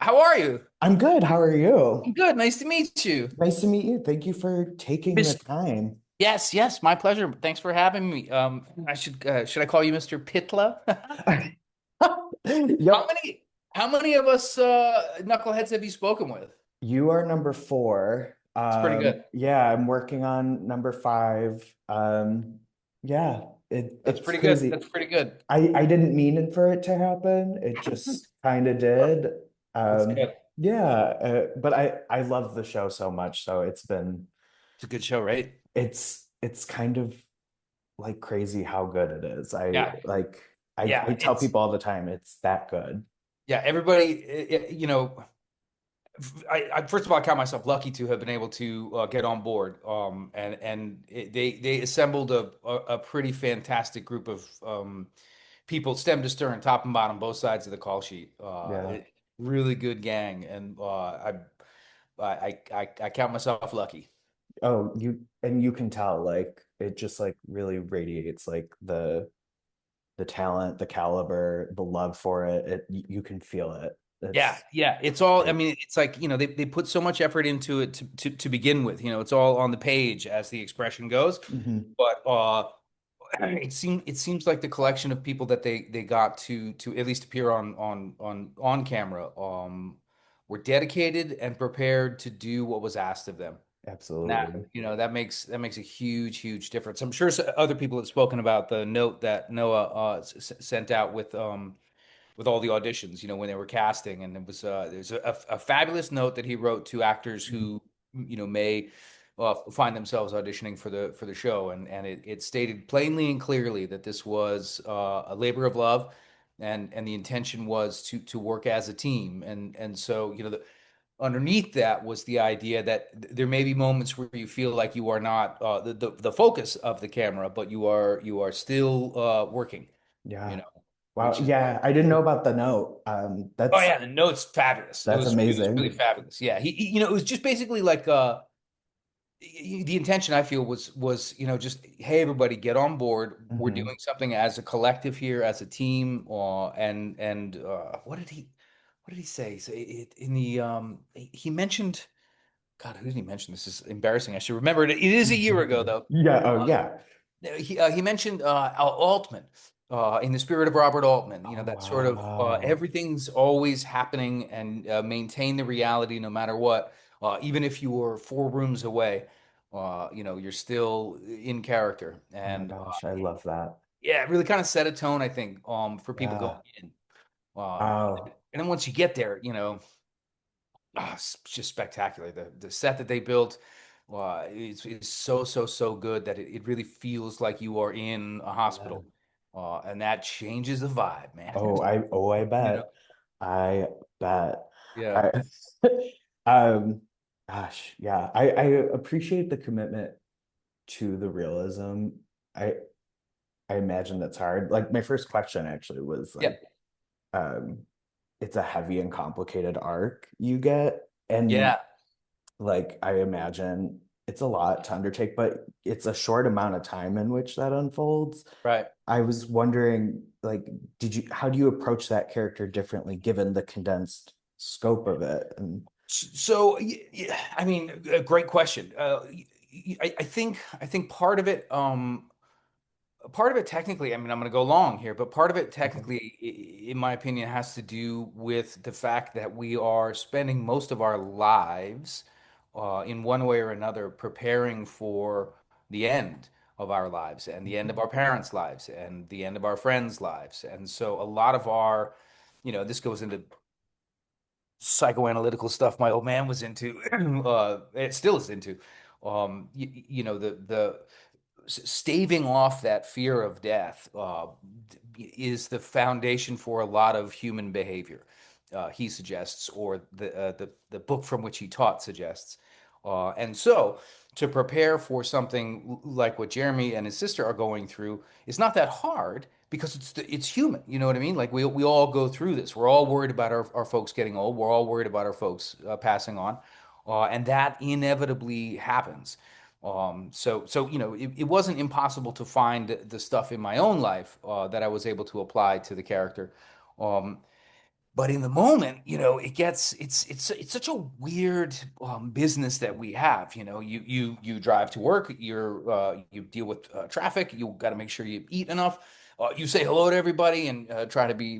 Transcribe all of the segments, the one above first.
How are you? I'm good. How are I'm you? good. Nice to meet you. Nice to meet you. Thank you for taking the Miss, time. yes, yes, my pleasure. Thanks for having me. I should I call you Mr. Pitla? How Yep. many how many of us knuckleheads have you spoken with? You are number four. It's pretty good. Yeah, I'm working on number five. Yeah, That's it's pretty good. crazy. That's pretty good. I didn't mean it for it to happen. It just kind of did. That's Um, good. yeah, but I love the show so much. So It's a good show, right? it's kind of like crazy how good it is. Yeah. I Yeah, tell people all the time it's that good. yeah, everybody, first of all, I count myself lucky to have been able to get on board. They assembled a pretty fantastic group of people, stem to stern, top and bottom, both sides of the call sheet. Yeah. Really good gang, and I count myself lucky. Oh, you can tell like it just like really radiates like the talent, the caliber, the love for it. You can feel it. Yeah, It's yeah. It's all, I great. mean, it's like, they put so much effort into it to begin with. It's all on the page, as the expression goes. Hmm. But it seems like the collection of people that they got to at least appear on camera were dedicated and prepared to do what was asked of them. And that Absolutely. that makes a huge difference. I'm sure other people have spoken about the note that Noah sent out with all the auditions, when they were casting, and there's a fabulous note that he wrote to actors Mhm. who may find themselves auditioning for the show, and it stated plainly and clearly that this was a labor of love, and the intention was to work as a team, and so underneath that was the idea that there may be moments where you feel like you are not the focus of the camera, but you are still working, you Yeah. know, Wow. which is Yeah, I didn't know about the note. oh yeah, the note's fabulous. It That's was it was really amazing. fabulous. Yeah, it was just basically like the intention, I feel, was just, hey, everybody, get on board. We're Hmm. doing something as a collective here, as a team. And what did he say? So in the he mentioned, God, who did he mention? This is embarrassing. I should remember it. It is a year ago though. Yeah. Oh, yeah. He mentioned Altman, in the spirit of Robert Altman. Oh, That sort of wow. everything's always happening, and maintain the reality no matter what. Even if you were four rooms away, you're still in character. Oh my And gosh, I love that. yeah, it really kind of set a tone, I think, for people going Yeah. in. And Oh, then once you get there, it's just spectacular. The set that they built is so good that it really feels like you are in a yeah. hospital, and that changes the vibe, man. I You know, bet. I bet. yeah, I, um, gosh, yeah. I appreciate the commitment to the realism. I I imagine that's hard. Like my first question actually was yeah, like, um, it's a heavy and complicated arc you get, and yeah, like I imagine it's a lot to undertake, but it's a short amount of time in which that unfolds. right. I was wondering, like, how do you approach that character differently given the condensed scope of it? And So, yeah, I mean, a great question. I think part of it technically, I mean, I'm going to go long here, but part of it okay. technically, in my opinion, has to do with the fact that we are spending most of our lives, in one way or another, preparing for the end of our lives, and the end of our parents' lives, and the end of our friends' lives. And so a lot of this goes into psychoanalytical stuff my old man was into, it still is into. The staving off that fear of death is the foundation for a lot of human behavior. He suggests, or the book from which he taught suggests, and so to prepare for something like what Jeremy and his sister are going through is not that hard because it's human. You know what I mean? Like we all go through this. We're all worried about our folks getting old. We're all worried about our folks passing on, and that inevitably happens. So it wasn't impossible to find the stuff in my own life that I was able to apply to the character. Um, But in the moment, it's such a weird business that we have. You drive to work, you deal with traffic, you got to make sure you eat enough. You say hello to everybody and try to be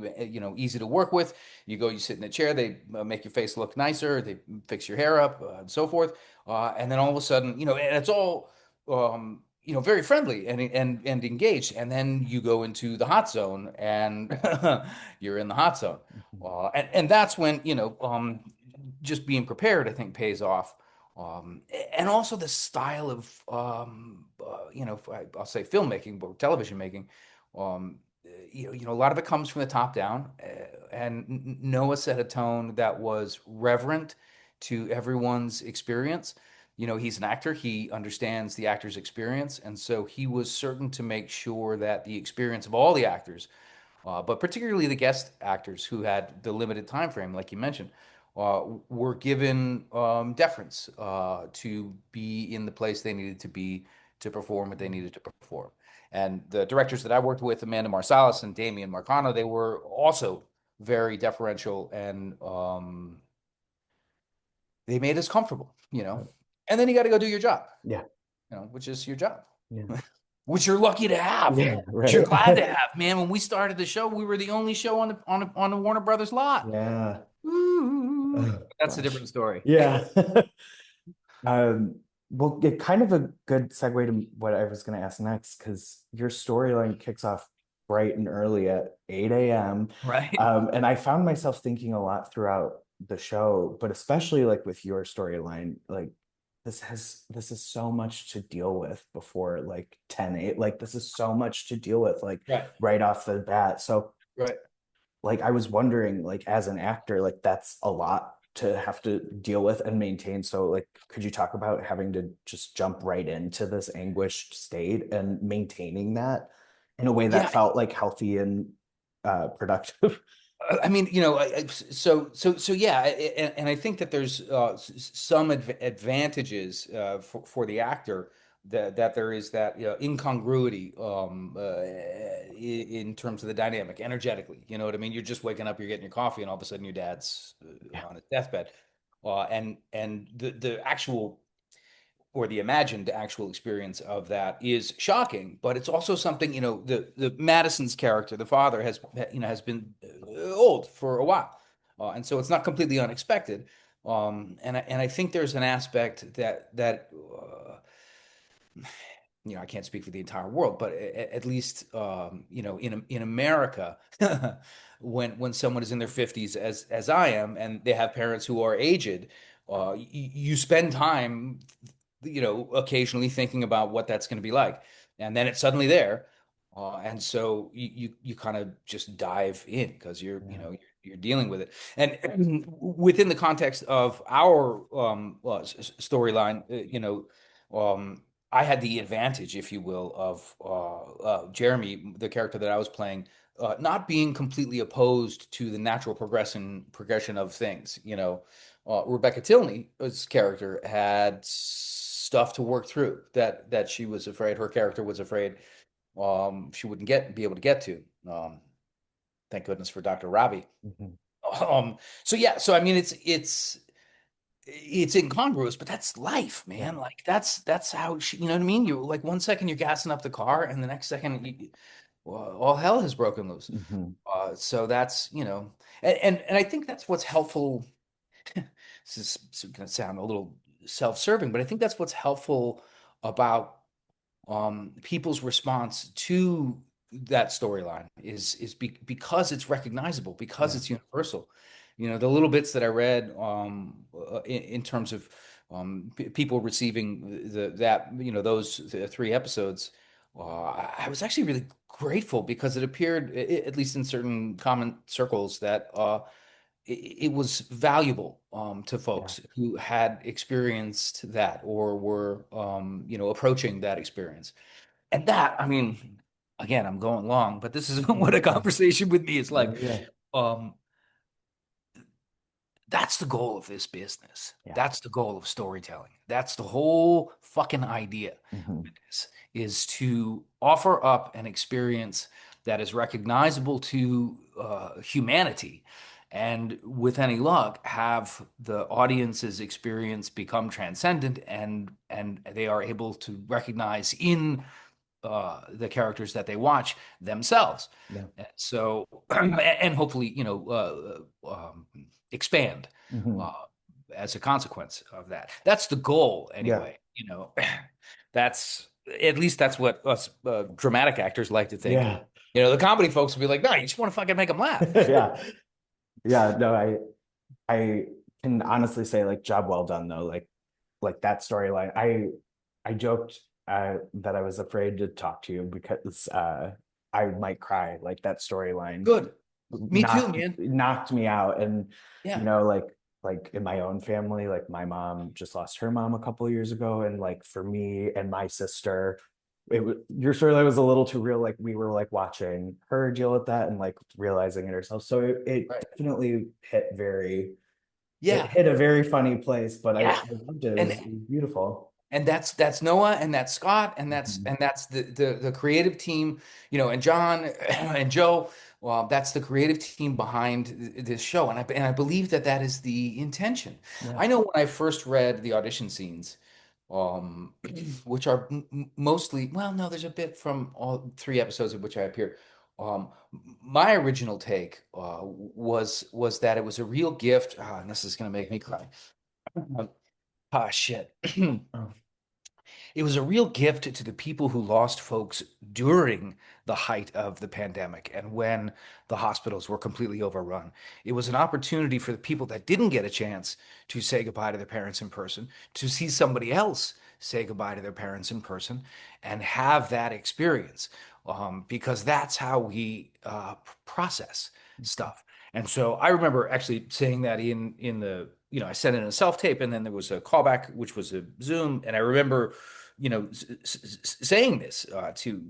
easy to work with. You go, you sit in a chair, they make your face look nicer, they fix your hair up, and so forth. And then all of a sudden, and it's all very friendly and engaged. And then you go into the hot zone, and you're in the hot zone. Mhm. And that's when, just being prepared, I think, pays off. And also the style of, I'll say filmmaking, but television making. Um, a lot of it comes from the top down. And Noah set a tone that was reverent to everyone's experience. He's an actor, he understands the actor's experience. And so he was certain to make sure that the experience of all the actors, but particularly the guest actors who had the limited time frame, like you mentioned, were given deference to be in the place they needed to be to perform what they needed to perform. And the directors that I worked with, Amanda Marsalis and Damian Marcano, they were also very deferential, and they made us comfortable. And then you got to go do your job, Yeah. which is your job, Yeah. which you're lucky to have, Yeah. which you're Right. glad to have, man. When we started the show, we were the only show on the Warner Brothers lot. Yeah. Ooh. Oh, That's a gosh. different story. Yeah. Um, well, it kind of a good segue to what I was going to ask next, because your storyline kicks off bright and early at 8 a.m. Right? And I found myself thinking a lot throughout the show, but especially like with your storyline, like this is so much to deal with before like 10 8. Like this is so much to deal with, like Right. right off the bat. So Right. like I was wondering, like as an actor, like that's a lot to have to deal with and maintain. So like could you talk about having to just jump right into this anguished state and maintaining that in a way that Yeah. felt like healthy and productive? I mean, so yeah, and I think that there's some advantages for the actor, that there is that incongruity in terms of the dynamic energetically. You know what I mean? You're just waking up, you're getting your coffee, and all of a sudden your dad's Yeah. on his deathbed, and the actual, or the imagined actual experience of that is shocking, but it's also something, the Madison's character, the father, has been old for a while, and so it's not completely unexpected. And I think there's an aspect that I can't speak for the entire world, but at least, in America, when someone is in their 50s, as I am, and they have parents who are aged, you spend time, occasionally thinking about what that's going to be like, and then it's suddenly there, and so you kind of just dive in because Yeah. you're dealing with it, and within the context of our storyline, I had the advantage, if you will, of Jeremy, the character that I was playing, not being completely opposed to the natural progression of things. Rebecca Tilney's character had stuff to work through that she was afraid, her character was afraid, she wouldn't be able to get to. Thank goodness for Dr. Ravi. Mhm. So yeah, so I mean, it's incongruous, but that's life, Yeah. man. Like that's how you know what I mean. You like, one second you're gassing up the car, and the next second well, all hell has broken loose. Mhm. So that's and I think that's what's helpful. This is going to sound a little self-serving, but I think that's what's helpful about people's response to that storyline because it's recognizable, because Yeah. it's universal. The little bits that I read, in terms of people receiving those three episodes, I was actually really grateful because it appeared, at least in certain comment circles, that it was valuable to Yeah. folks who had experienced that or were approaching that experience. And that, I mean, again, I'm going long, but this is what Yeah. a conversation with me is like. Yeah. Um, that's the goal of this business. Yeah. That's the goal of storytelling. That's the whole fucking idea Mhm. with this, is to offer up an experience that is recognizable to humanity, and with any luck, have the audience's experience become transcendent, and they are able to recognize in the characters that they watch themselves. Yeah. So, and hopefully, expand Hmm. uh, as a consequence of that. That's the goal, Yeah. anyway. That's at least that's what us dramatic actors like to think. Yeah. The comedy folks will be like, no, you just want to fucking make them laugh. Yeah. Yeah. No, I can honestly say like job well done though. Like that storyline. I joked that I was afraid to talk to you because I might cry. Like that storyline Good. Me too, knocked man. knocked me out. And Yeah. like in my own family, like my mom just lost her mom a couple of years ago, and like for me and my sister, it was your storyline was a little too real. Like we were like watching her deal with that and like realizing it ourselves. So it Right. definitely it Yeah. hit a very funny place, but I Yeah. loved it. And It was beautiful. and that's Noah, and that's Scott, and that's Mhm. and that's the creative team, and John and Joe. Well, that's the creative team behind this show, and I believe that that is the intention. Yeah. I know when I first read the audition scenes, um, which are mostly, well, no, there's a bit from all three episodes in which I appeared. My original take was that it was a real gift. And this is going to make me cry. Shit. Oh, It was a real gift to the people who lost folks during the height of the pandemic and when the hospitals were completely overrun. It was an opportunity for the people that didn't get a chance to say goodbye to their parents in person, to see somebody else say goodbye to their parents in person and have that experience, because that's how we process stuff. And so I remember actually saying that in the, I sent in a self tape, and then there was a callback, which was a Zoom. And I remember, saying this to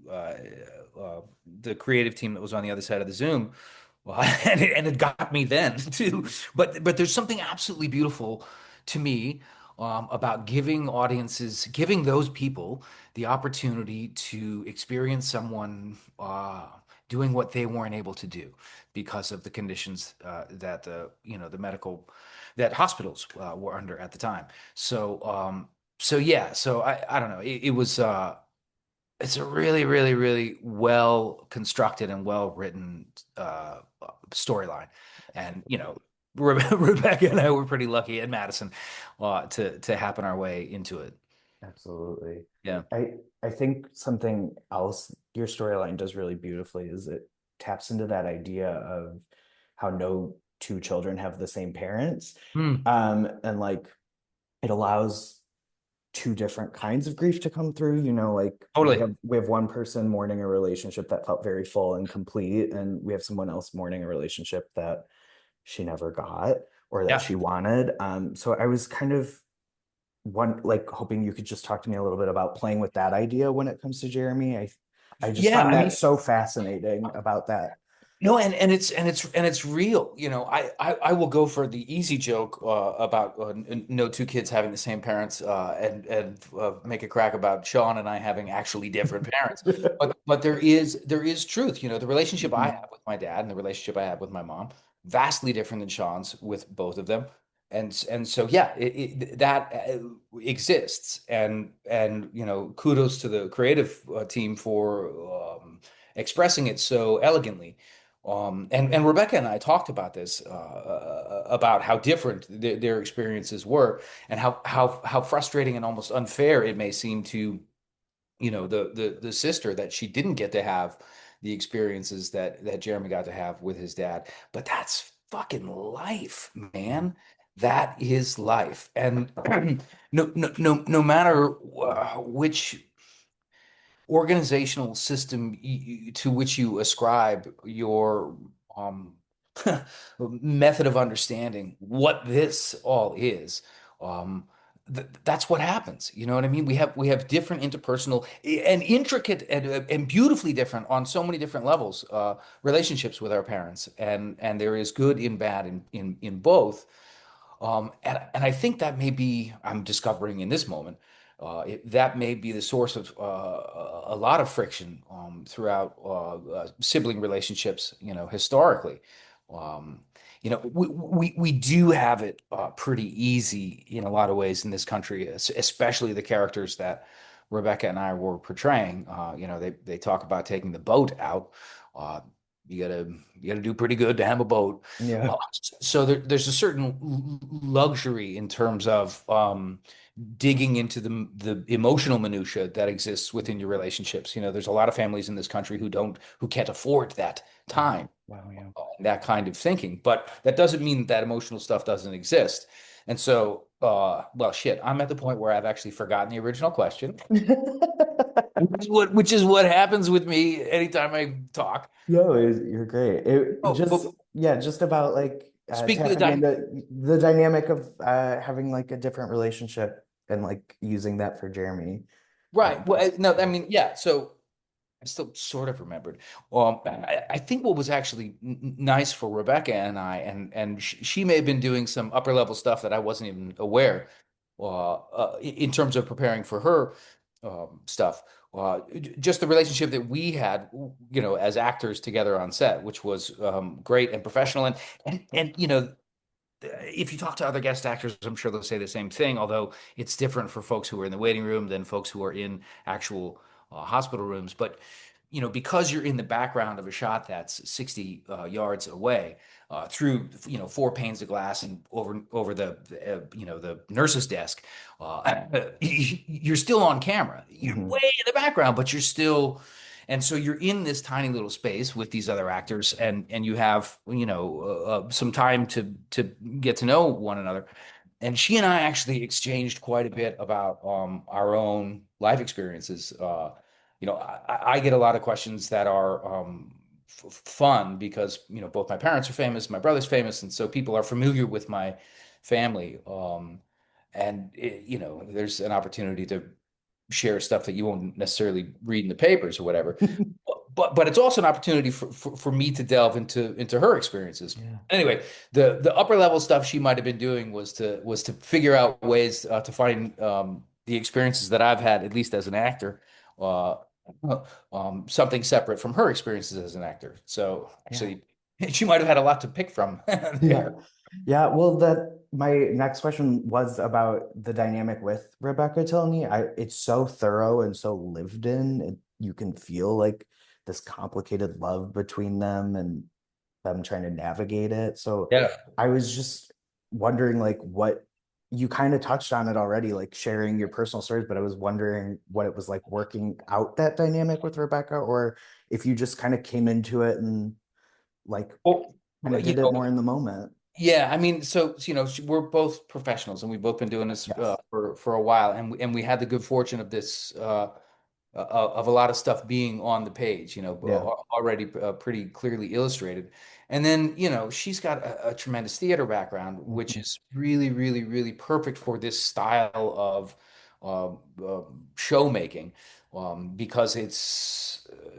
the creative team that was on the other side of the Zoom. Well, and it got me then too. But there's something absolutely beautiful to me about giving those people the opportunity to experience someone doing what they weren't able to do because of the conditions that the medical that hospitals were under at the time. So yeah, so I don't know. It was it's a really, really, really well constructed and well written storyline, and Rebecca and I were pretty lucky, and Madison, to happen our way into it. absolutely. Yeah. I I think something else your storyline does really beautifully is it taps into that idea of how no two children have the same parents. Hmm. And like it allows two different kinds of grief to come through. Like we Totally. have we have one person mourning a relationship that felt very full and complete, and we have someone else mourning a relationship that she never got or that Yeah. she wanted. So I was kind of one like hoping you could just talk to me a little bit about playing with that idea when it comes to Jeremy. I just Yeah. find I that mean, so fascinating about that. no, and it's real. I will go for the easy joke about no two kids having the same parents, and make a crack about Sean and I having actually different parents. But there is truth. The relationship I Mhm. have with my dad and the relationship I have with my mom, vastly different than Sean's with both of them. And so yeah, that exists. And kudos to the creative team for expressing it so elegantly. And Rebecca and I talked about this, about how different their experiences were, and how frustrating and almost unfair it may seem to the sister that she didn't get to have the experiences that Jeremy got to have with his dad. But that's fucking life, man. That is life. And no matter which organizational system to which you ascribe your um, method of understanding what this all is. Um, that's what happens. You know what I mean? We have different interpersonal and intricate and beautifully different on so many different levels relationships with our parents, and there is good in bad in both. And I think that may be, I'm discovering in this moment, that may be the source of a lot of friction throughout sibling relationships, historically. Um, we do have it pretty easy in a lot of ways in this country, especially the characters that Rebecca and I were portraying. They talk about taking the boat out. Uh, you gotta do pretty good to have a boat. Yeah. So there's a certain luxury in terms of digging into the emotional minutia that exists within your relationships. There's a lot of families in this country who can't afford that Wow. time, Wow. Yeah. that kind of thinking. But that doesn't mean that emotional stuff doesn't exist. And so, well, shit, I'm at the point where I've actually forgotten the original question, which is what happens with me anytime I talk. No, you're great. It Oh, just, but yeah, just about like speaking of tapping the into the dynamic of having like a different relationship and like using that for Jeremy. right. Well, Just, no, I yeah. mean, yeah. So I still sort of remembered. I think what was actually nice for Rebecca and I, and she may have been doing some upper level stuff that I wasn't even aware, in terms of preparing for her stuff. Just the relationship that we had, as actors together on set, which was great and professional, and if you talk to other guest actors, I'm sure they'll say the same thing, although it's different for folks who are in the waiting room than folks who are in actual hospital rooms. But because you're in the background of a shot that's 60 yards away, through four panes of glass and over the nurse's desk, you're still on camera. You're way Mhm. in the background, but you're still. And so you're in this tiny little space with these other actors, and you have some time to get to know one another. And she and I actually exchanged quite a bit about our own life experiences. I get a lot of questions that are fun because both my parents are famous, my brother's famous, and so people are familiar with my family. There's an opportunity to share stuff that you won't necessarily read in the papers or whatever. But it's also an opportunity for me to delve into her experiences. Yeah. Anyway, the upper level stuff she might have been doing was to figure out ways to find the experiences that I've had, at least as an actor, uh, something separate from her experiences as an actor. So Yeah. actually, she might have had a lot to pick from Yeah. there. Yeah. Well, that my next question was about the dynamic with Rebecca Tilney. It's so thorough and so lived in. You can feel like this complicated love between them and them trying to navigate it. So Yeah. I was just wondering like what you kind of touched on it already, like sharing your personal stories, but I was wondering what it was like working out that dynamic with Rebecca, or if you just kind of came into it and like Well, kind of you did it know, more in the moment. yeah, I mean, so we're both professionals, and we've both been doing this Yes. for a while, and we had the good fortune of this of a lot of stuff being on the page, Yeah. already pretty clearly illustrated. And then, she's got a tremendous theater background, which Mhm. is really, really, really perfect for this style of show making, because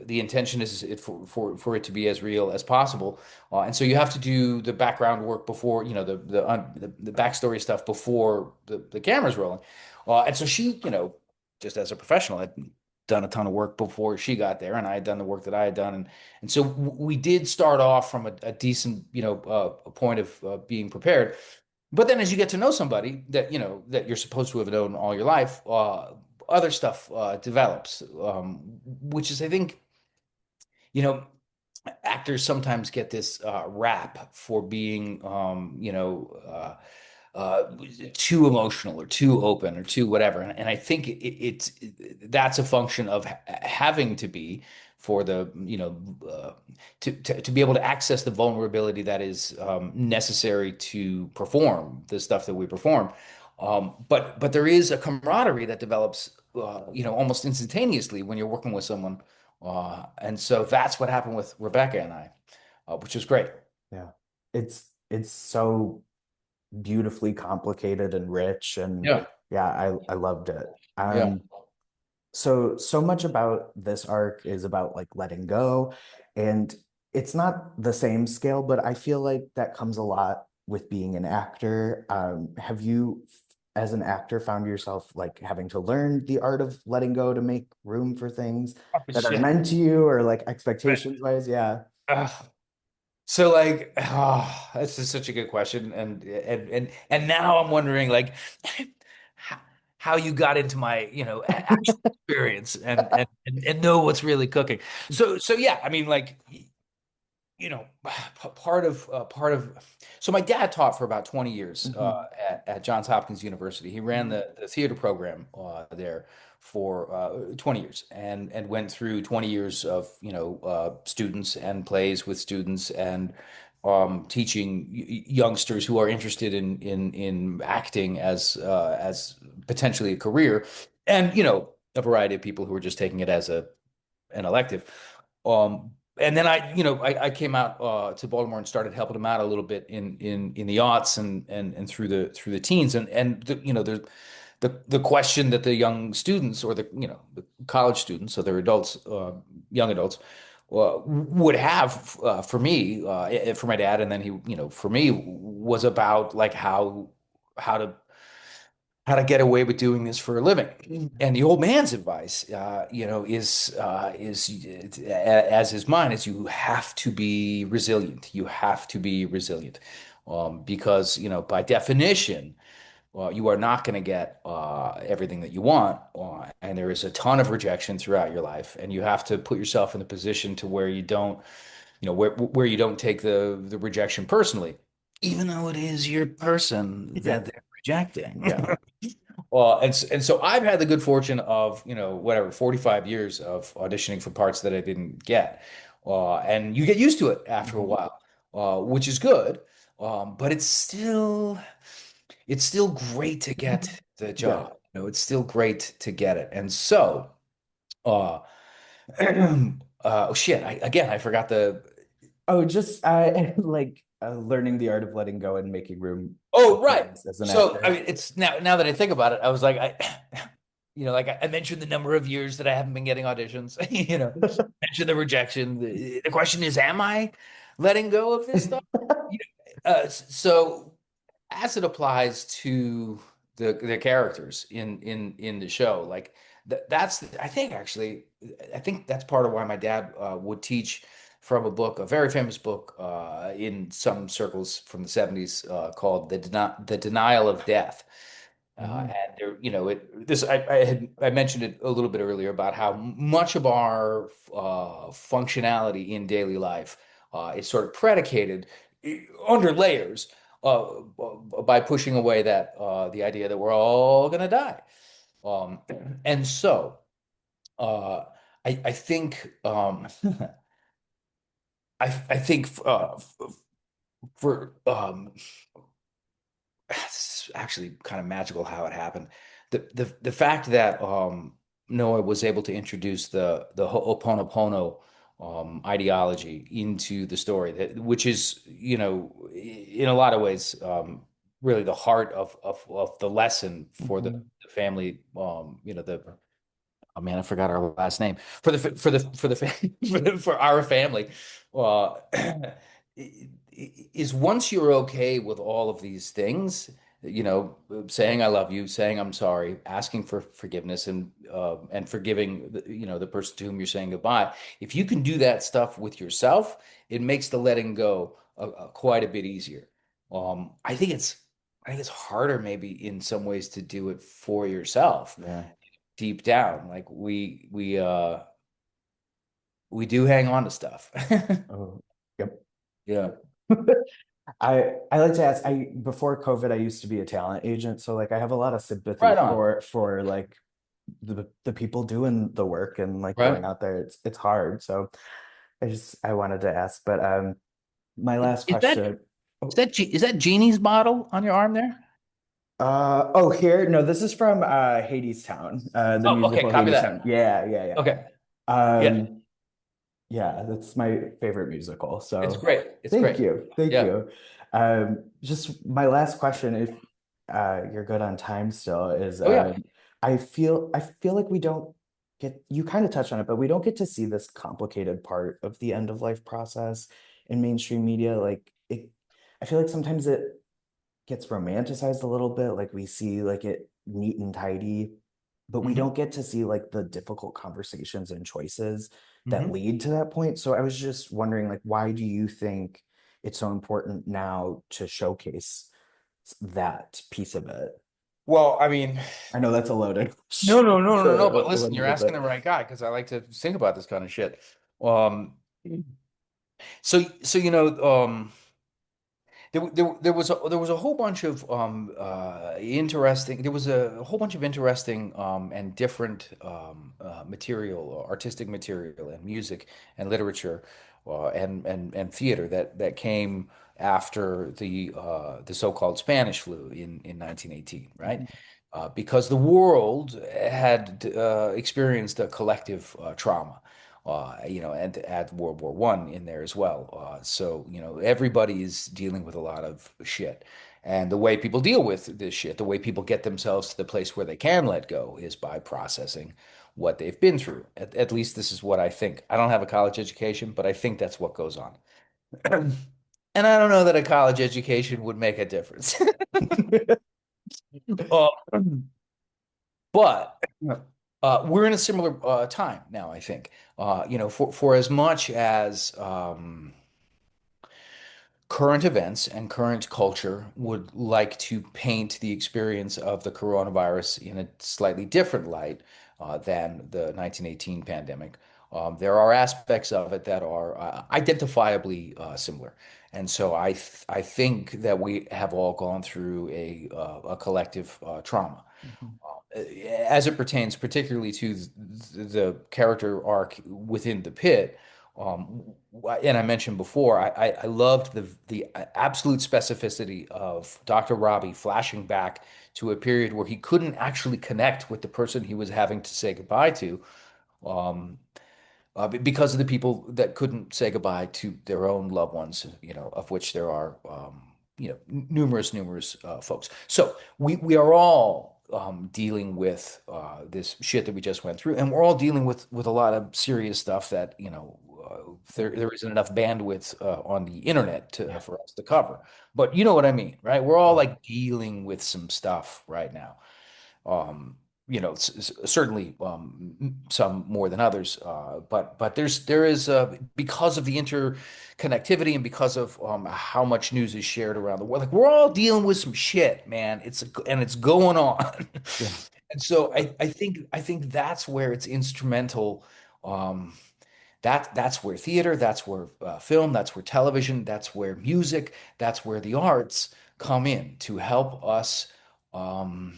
the intention is for it to be as real as possible. And so you have to do the background work before, the backstory stuff before the camera's rolling. And so she, just as a professional, had done a ton of work before she got there, and I had done the work that I had done, and so we did start off from a decent, a point of being prepared. But then, as you get to know somebody that you're supposed to have known all your life, other stuff develops, which is, I think, you know, actors sometimes get this rap for being, too emotional or too open or too whatever. And I think that's a function of having to be for the, to be able to access the vulnerability that is necessary to perform the stuff that we perform. But there is a camaraderie that develops, almost instantaneously when you're working with someone. And so that's what happened with Rebecca and I, which was great. Yeah. It's so beautifully complicated and rich and Yeah. yeah, I loved it. Yeah. So much about this arc is about like letting go, and it's not the same scale, but I feel like that comes a lot with being an actor. Have you, as an actor, found yourself like having to learn the art of letting go to make room for things that are Yeah. meant to you, or like expectations wise? Yeah. Ugh. So like, oh, this is such a good question, and now I'm wondering like how, how you got into my actual experience and know what's really cooking. So yeah, I mean like part of so my dad taught for about 20 years Hmm. at Johns Hopkins University. He ran Hmm. the theater program there for 20 years and went through 20 years of students and plays with students and teaching youngsters who are interested in acting as potentially a career, and a variety of people who are just taking it as an elective. And then I came out to Baltimore and started helping them out a little bit in the aughts and through the teens, and the question that the young students, or the college students, so they're adults, young adults, would have for me, for my dad, and then he, for me, was about like how to how to get away with doing this for a living. And the old man's advice, is as is mine, is you have to be resilient. You have to be resilient, because by definition, you are not going to get everything that you want, and there is a ton of rejection throughout your life, and you have to put yourself in a position to where you don't, where you don't take the rejection personally, even though it is your person Yeah. that they're rejecting. Yeah. Well, and so I've had the good fortune of, whatever, 45 years of auditioning for parts that I didn't get. And you get used to it after a Hmm. while, which is good. But it's still great to get the Yeah. job. It's still great to get it. And so, uh, oh shit, I forgot the. Oh, just like learning the art of letting go and making room for Oh, right. things as an So, I actor. mean, it's now that I think about it, I was like, like I mentioned the number of years that I haven't been getting auditions, mentioned the rejection. The question is, am I letting go of this stuff? So as it applies to the characters in the show, like I think actually, I think that's part of why my dad would teach from a book, a very famous book in some circles from the 70s, called The Denial of Death. Mhm. And there, I mentioned it a little bit earlier about how much of our functionality in daily life is sort of predicated under layers by pushing away that the idea that we're all gonna die. Um, and so uh, I think I think for it's actually kind of magical how it happened. The fact that Noah was able to introduce the Ho'oponopono ideology into the story, which is, in a lot of ways, really the heart of the lesson for the Mhm. family. The Oh man, I forgot our last name for the for the for the for our family. Uh, is once you're okay with all of these things, saying I love you, saying I'm sorry, asking for forgiveness, and forgiving the person to whom you're saying goodbye. If you can do that stuff with yourself, it makes the letting go quite a bit easier. I think it's harder maybe in some ways to do it for yourself Yeah. deep down. Like we do hang on to stuff. Oh, yep. Yeah. I like to ask, I before COVID, I used to be a talent agent, so like I have a lot of sympathy Right on. for like the people doing the work and like going Right. out there. It's hard. So I wanted to ask, but my last Is that question. is Oh, that is that Jeannie's model on your arm there? oh, here. No, this is from Hades Town, the Oh, okay. musical Copy Hades Town. that. Yeah, yeah, yeah. Okay. Yeah. Um, yeah, that's my favorite musical. It's So great. It's thank great. you. Thank Yeah. you. Just my last question, if you're good on time still, is Oh yeah. I feel like we don't get, you kind of touched on it, but we don't get to see this complicated part of the end of life process in mainstream media. Like I feel like sometimes it gets romanticized a little bit. Like we see like it neat and tidy, but we Hmm. don't get to see like the difficult conversations and choices that Hmm. lead to that point. So I was just wondering, like, why do you think it's so important now to showcase that piece of it. Well, I mean, I know that's a loaded no, question no, no, no, no. But a listen, you're little asking bit. the right guy because I like to think about this kind of shit. Um, so there was a whole bunch of interesting there was a whole bunch of interesting and different material, artistic material, and music and literature and theater that came after the so-called Spanish flu in 1918, right? Mhm, Because the world had experienced a collective trauma, and add World War One in there as well. So, everybody is dealing with a lot of shit. And the way people deal with this shit, the way people get themselves to the place where they can let go is by processing what they've been through. At least this is what I think. I don't have a college education, but I think that's what goes on. And I don't know that a college education would make a difference. Uh, but we're in a similar time now, I think. For as much as current events and current culture would like to paint the experience of the coronavirus in a slightly different light than the 1918 pandemic. There are aspects of it that are identifiably similar. And so I think that we have all gone through a collective trauma mhm, as it pertains particularly to the character arc within the pit. Um, and I mentioned before, I loved the absolute specificity of Dr. Robbie flashing back to a period where he couldn't actually connect with the person he was having to say goodbye to. Um, because of the people that couldn't say goodbye to their own loved ones, of which there are, numerous folks. So we are all dealing with this shit that we just went through, and we're all dealing with a lot of serious stuff that there isn't enough bandwidth on the internet yeah, for us to cover. But you know what I mean, right? We're all yeah. like dealing with some stuff right now. Um, Certainly some more than others, but there is because of the interconnectivity and because of how much news is shared around the world. Like we're all dealing with some shit, man. It's going on, Yeah. and so I think that's where it's instrumental. Um, that's where theater, that's where film, that's where television, that's where music, that's where the arts come in to help us. Um,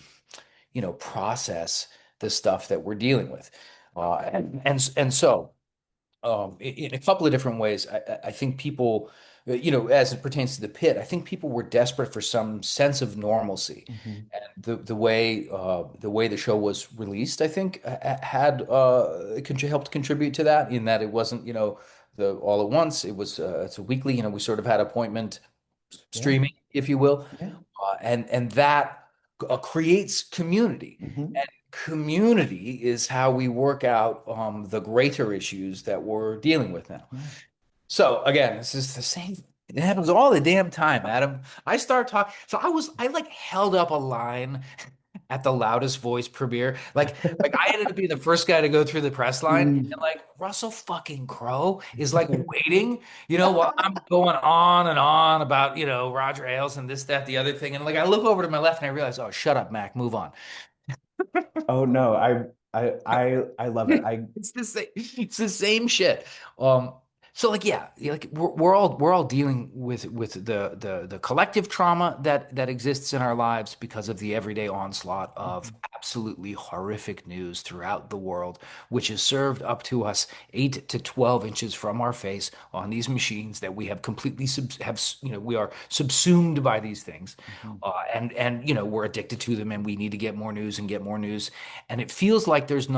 process the stuff that we're dealing with. And so, in a couple of different ways, I think people, as it pertains to the pit, I think people were desperate for some sense of normalcy. Mhm, And the way the show was released, I think, had helped contribute to that. In that it wasn't, the all at once. It's a weekly. We sort of had appointment yeah, streaming, if you will, yeah. and that creates community. Mhm, And community is how we work out the greater issues that we're dealing with now. yeah. So again, this is the same. It happens all the damn time, Adam. I start talking. So I like held up a line at the loudest voice premiere. Like I ended up being the first guy to go through the press line, and Mm. like Russell fucking Crowe is like waiting, while I'm going on and on about, Roger Ailes and this, that, the other thing. And like I look over to my left and I realize, oh, shut up, Mac, move on. Oh no, I love it. I It's the same shit. Um, so like yeah, like we're all dealing with the collective trauma that exists in our lives because of the everyday onslaught of Mhm, absolutely horrific news throughout the world, which is served up to us 8 to 12 inches from our face on these machines that we have completely we are subsumed by these things. mhm, And we're addicted to them and we need to get more news and get more news. And um, it feels like there's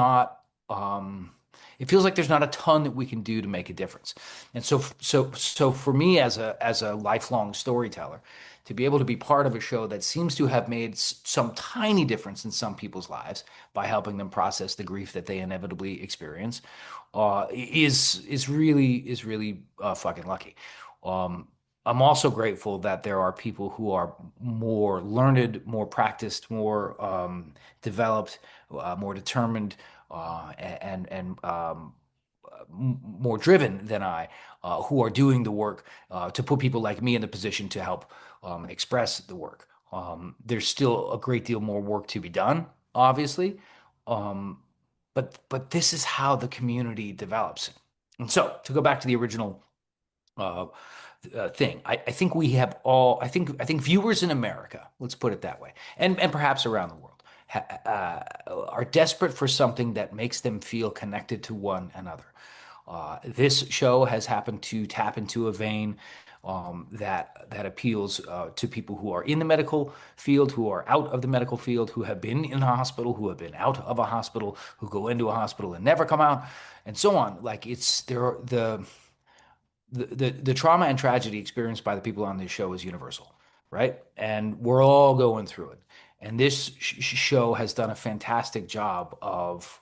not a ton that we can do to make a difference. And so for me as a lifelong storyteller, to be able to be part of a show that seems to have made some tiny difference in some people's lives by helping them process the grief that they inevitably experience, is really fucking lucky. Um, I'm also grateful that there are people who are more learned, more practiced, more developed, more determined, and more driven than I, who are doing the work to put people like me in the position to help express the work. There's still a great deal more work to be done, obviously, um, but this is how the community develops. And so, to go back to the original uh, thing. I think we have all. I think viewers in America, let's put it that way, and perhaps around the world, are desperate for something that makes them feel connected to one another. This show has happened to tap into a vein that appeals to people who are in the medical field, who are out of the medical field, who have been in a hospital, who have been out of a hospital, who go into a hospital and never come out, and so on. Like it's there the trauma and tragedy experienced by the people on this show is universal, right? And we're all going through it. And this show has done a fantastic job of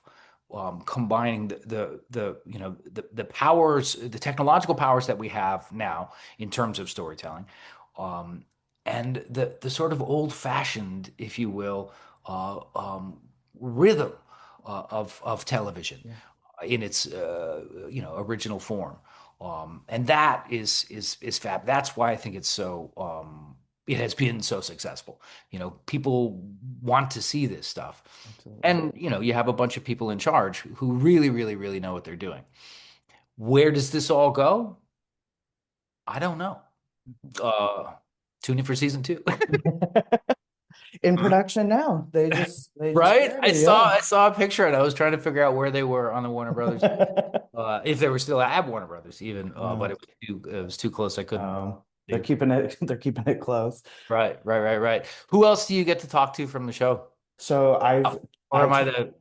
combining the powers, the technological powers that we have now in terms of storytelling, um, and the sort of old-fashioned, if you will, rhythm of television Yeah, in its original form. And that is fab. That's why I think it's so it has been so successful. People want to see this stuff. absolutely. And you have a bunch of people in charge who really, really, really know what they're doing. Where does this all go? I don't know. Uh, Tune in for season two. In production now. They just Right? I started, saw yeah. I saw a picture and I was trying to figure out where they were on the Warner Brothers, if they were still at Warner Brothers even, but Uh, it was too close. I couldn't they're see. keeping it they're keeping it close. Right, right, right, right. Who else do you get to talk to from the show? So Oh, I've or I am I talked the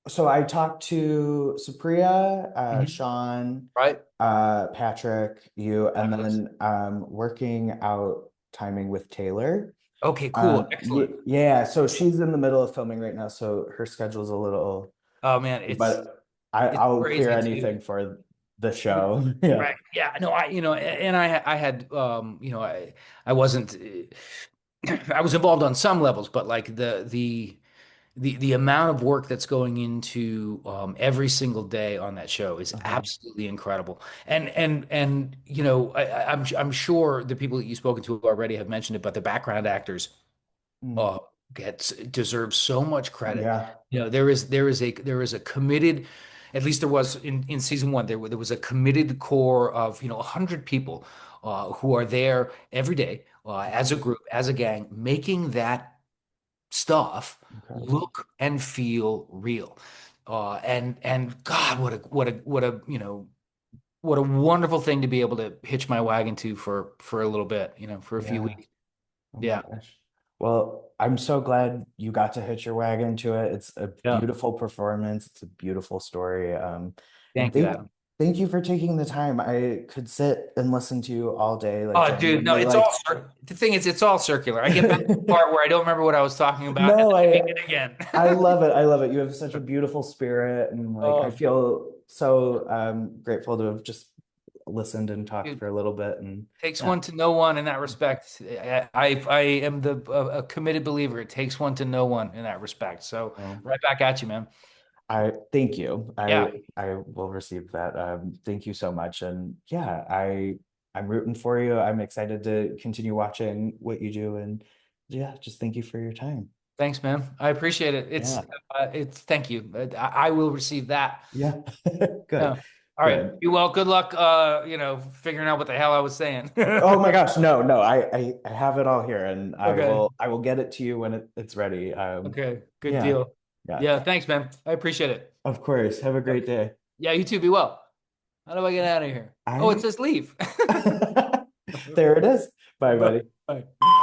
so I talked to Supriya, Mhm. Sean, Right? Patrick, you, and Fabulous. then working out timing with Taylor. Okay, cool. Excellent. Yeah, so she's in the middle of filming right now, so her schedule's a little, Oh man, it's but it's I'll clear crazy too. anything for the show. Yeah. Right. Yeah. No, and I had, I wasn't, I was involved on some levels, but like the amount of work that's going into every single day on that show is Uh-huh. absolutely incredible. And I'm sure the people that you've spoken to already have mentioned it, but the background actors Mm. uh, gets deserves so much credit. Yeah. There is a committed, at least there was in season one. There was a committed core of 100 people who are there every day as a group, as a gang, making that stuff Incredible. look and feel real. And God, what a wonderful thing to be able to hitch my wagon to for a little bit, for a few Yeah. weeks. Oh my Yeah. gosh. Well, I'm so glad you got to hitch your wagon to it. It's a Yeah. beautiful performance. It's a beautiful story. And Thank you, Adam. thank you for taking the time. I could sit and listen to you all day, like Oh, dude, no, genuinely it's all like the thing is it's all circular. I get back to the part where I don't remember what I was talking about, and no, then I begin again. I love it. I love it. You have such a beautiful spirit and like I Oh, feel so grateful to have just listened and talked dude, for a little bit and takes yeah. one to know one in that respect. I am a committed believer. It takes one to know one in that respect. So Well, right back at you, man. I thank you. Yeah, I will receive that. Thank you so much. And yeah, I'm rooting for you. I'm excited to continue watching what you do. And yeah, just thank you for your time. thanks, man. I appreciate it. Yeah. It's thank you. I will receive that. Yeah. Yeah. Good. All right. Good. You well. Good luck. Figuring out what the hell I was saying. Oh my gosh, no, no, I have it all here and Okay. I will get it to you when it's ready. Okay. Good Yeah. deal. Yeah. Yeah. Thanks, man. I appreciate it. Of course. Have a great Okay. day. Yeah. You too. Be well. How do I get out of here? Oh, it I says leave. there it is. Bye, Bye. buddy. Bye.